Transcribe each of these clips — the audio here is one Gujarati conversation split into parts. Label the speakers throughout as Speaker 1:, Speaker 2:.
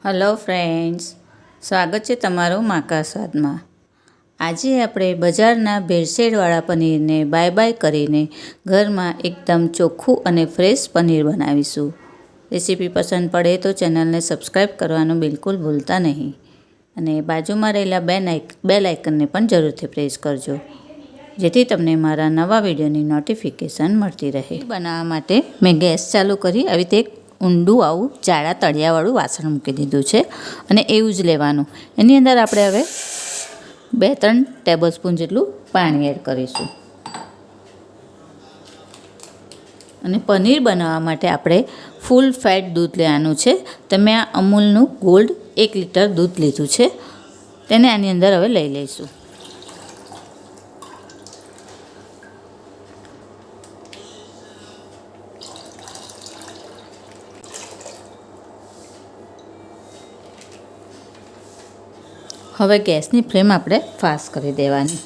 Speaker 1: હલો ફ્રેન્ડ્સ, સ્વાગત છે તમારું માકા સ્વાદમાં। આજે આપણે બજારના ભેળસેળવાળા પનીરને બાય કરીને ઘરમાં એકદમ ચોખ્ખું અને ફ્રેશ પનીર બનાવીશું। રેસીપી પસંદ પડે તો ચેનલને સબસ્ક્રાઈબ કરવાનું બિલકુલ ભૂલતા નહીં અને બાજુમાં રહેલા બેલ આઇકનને પણ જરૂરથી પ્રેસ કરજો, જેથી તમને મારા નવા વિડીયોની નોટિફિકેશન મળતી રહે। બનાવવા માટે મેં ગેસ ચાલુ કરી આવી રીતે ઊંડું આવું જાડા તળિયાવાળું વાસણ મૂકી દીધું છે અને એવું જ લેવાનું। એની અંદર આપણે હવે 2-3 ટેબલ સ્પૂન જેટલું પાણી એડ કરીશું અને પનીર બનાવવા માટે આપણે ફૂલ ફેટ દૂધ લેવાનું છે। તમે આ અમૂલનું ગોલ્ડ 1 લીટર દૂધ લીધું છે, તેને આની અંદર હવે લઈ લઈશું। હવે ગેસની ફ્લેમ આપણે ફાસ્ટ કરી દેવાની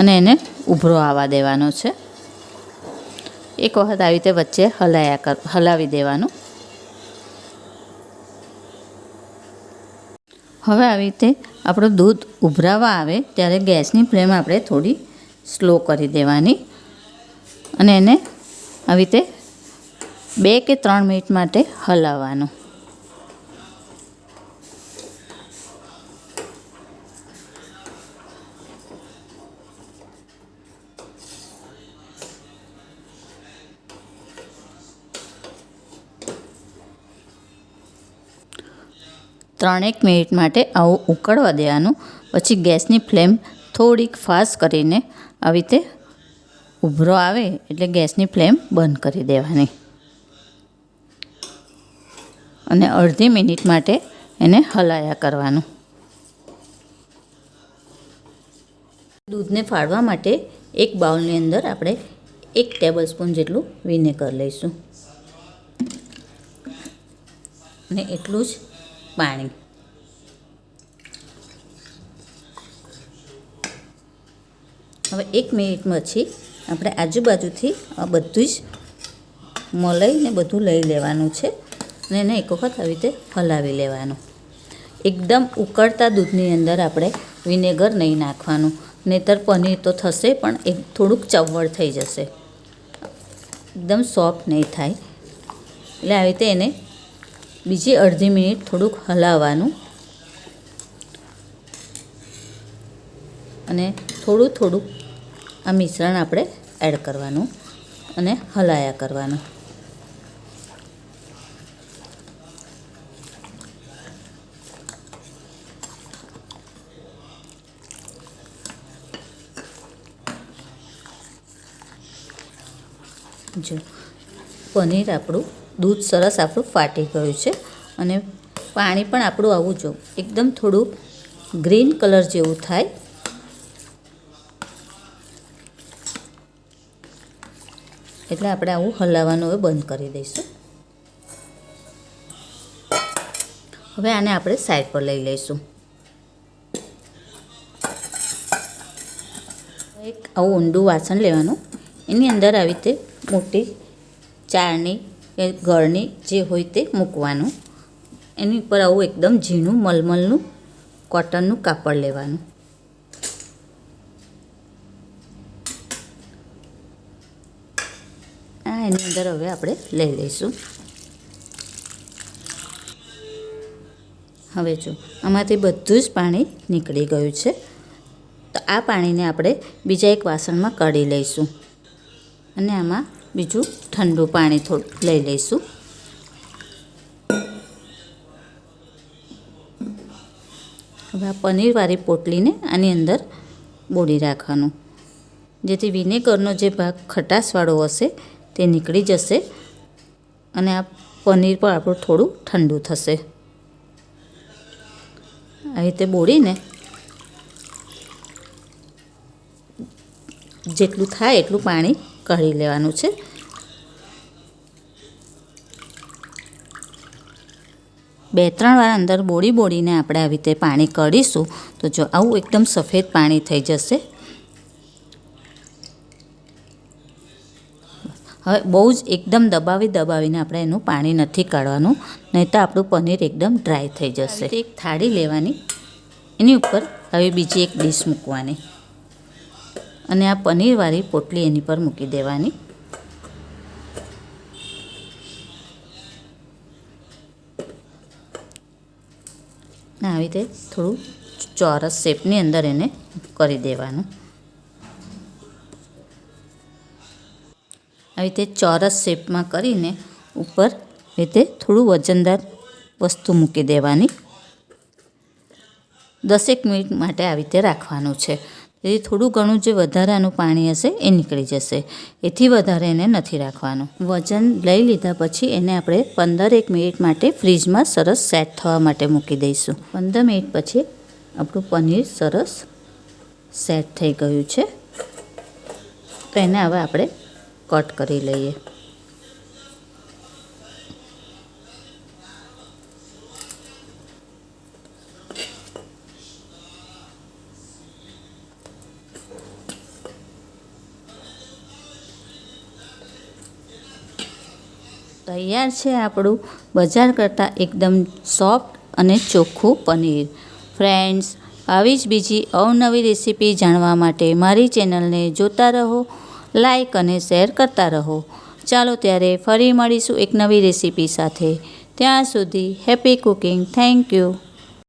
Speaker 1: અને એને ઉભરો આવવા દેવાનો છે। એક વખત આવી રીતે વચ્ચે હલાવી દેવાનું। હવે આવી રીતે આપણું દૂધ ઉભરાવા આવે ત્યારે ગેસની ફ્લેમ આપણે થોડી સ્લો કરી દેવાની અને એને આવી રીતે 2 કે 3 મિનિટ માટે હલાવવાનું। ત્રણેક મિનિટ માટે આવું ઉકળવા દેવાનું। પછી ગેસની ફ્લેમ થોડીક ફાસ્ટ કરીને આવી રીતે ઉભરો આવે એટલે ગેસની ફ્લેમ બંધ કરી દેવાની અને અડધી મિનિટ માટે એને હલાયા કરવાનું। દૂધને ફાડવા માટે એક બાઉલની અંદર આપણે 1 ટેબલ સ્પૂન જેટલું વિનેગર લઈશું અને એટલું જ પાણી। હવે 1 મિનિટ પછી આપણે આજુબાજુથી આ બધું જ મલાઈને બધું લઈ લેવાનું છે અને એને એક વખત આવી રીતે હલાવી લેવાનું। એકદમ ઉકળતા દૂધની અંદર આપણે વિનેગર નહીં નાખવાનું, નહીંતર પનીર તો થશે પણ થોડુંક ચવળ થઈ જશે, એકદમ સોફ્ટ નહીં થાય। એટલે આવી રીતે એને બીજી અડધી મિનિટ થોડુંક હલાવવાનું અને થોડું આ મિશ્રણ આપણે એડ કરવાનું અને હલાયા કરવાનું। જો પનીર આપણું દૂધ સરસ આપણું ફાટી ગયું છે અને પાણી પણ આપણું આવું જો એકદમ થોડું ગ્રીન કલર જેવું થાય એટલે આપણે આવું હલાવવાનું હવે બંધ કરી દઈશું। હવે આને આપણે સાઈડ પર લઈ લઈશું। એક આવું ઊંડું વાસણ લેવાનું, એની અંદર આવી રીતે મોટી ચાળણી કે ગળણી જે હોય તે મૂકવાનું। એની ઉપર આવું એકદમ ઝીણું મલમલનું કોટનનું કાપડ લેવાનું એની અંદર હવે આપણે લઈ લઈશું। હવે જો આમાંથી બધું જ પાણી નીકળી ગયું છે, તો આ પાણીને આપણે બીજા એક વાસણમાં કાઢી લઈશું અને આમાં બીજું ઠંડુ પાણી થોડું લઈ લઈશું। હવે આ પનીરવાળી પોટલીને આની અંદર બોળી રાખવાનું, જેથી વિનેગરનો જે ભાગ ખટાશવાળો હશે તે નીકળી જશે અને આ પનીર પણ આપણું થોડું ઠંડુ થશે। આવી રીતે બોળીને જેટલું થાય એટલું પાણી કાઢી લેવાનું છે। બે ત્રણ વાર અંદર બોળીને આપણે આવી રીતે પાણી કાઢીશું તો જો આવું એકદમ સફેદ પાણી થઈ જશે। હવે બહુ જ એકદમ દબાવીને આપણે એનું પાણી નથી કાઢવાનું, નહીં તો આપણું પનીર એકદમ ડ્રાય થઈ જશે. એક થાળી લેવાની, એની ઉપર હવે બીજી એક ડીશ મૂકવાની અને આ પનીરવાળી પોટલી એની પર મૂકી દેવાની. આવી રીતે થોડું ચોરસ શેપની અંદર એને કરી દેવાનું. આવી રીતે ચોરસ શેપમાં કરીને ઉપર રીતે થોડું વજનદાર વસ્તુ મૂકી દેવાની. 10 મિનિટ માટે આવી રીતે રાખવાનું છે. તેથી થોડું ઘણું જે વધારાનું પાણી હશે એ નીકળી જશે. એથી વધારે એને નથી રાખવાનું. વજન લઈ લીધા પછી એને આપણે 15 મિનિટ માટે ફ્રીજમાં સરસ સેટ થવા માટે મૂકી દઈશું. 15 મિનિટ પછી આપણું પનીર સરસ સેટ થઈ ગયું છે. તો એને હવે આપણે કટ કરી લઈએ. તૈયાર છે આપણું બજાર કરતાં એકદમ સોફ્ટ અને ચોખ્ખું પનીર. ફ્રેન્ડ્સ, આવી જ બીજી અવનવી રેસીપી જાણવા માટે મારી ચેનલને જોતા રહો, લાઈક અને શેર કરતા રહો. ચાલો ત્યારે ફરી મળીશું એક નવી રેસીપી સાથે. ત્યાં સુધી હેપી કુકિંગ. Thank you.